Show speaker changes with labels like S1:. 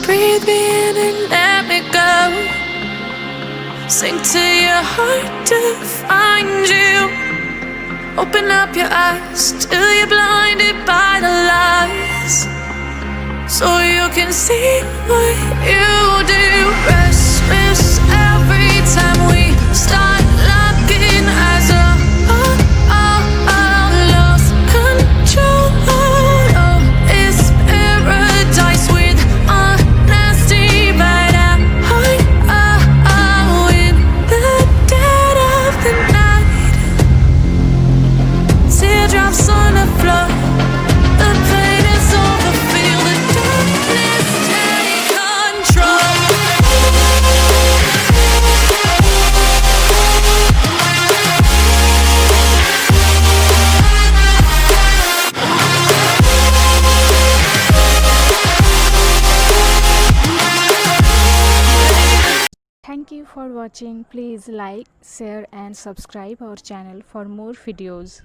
S1: breathe me in and let me go. Sink to your heart to find you. Open up your eyes till you're blinded by the lies, so you can see what you do. Restless every time we start locking eyes. Lost control. Oh, it's paradise with honesty, but I'm in the dead of the night. Teardrops on the floor. The pain is over. Feel the darkness take control.
S2: Thank you for watching. Please like, share and subscribe our channel for more videos.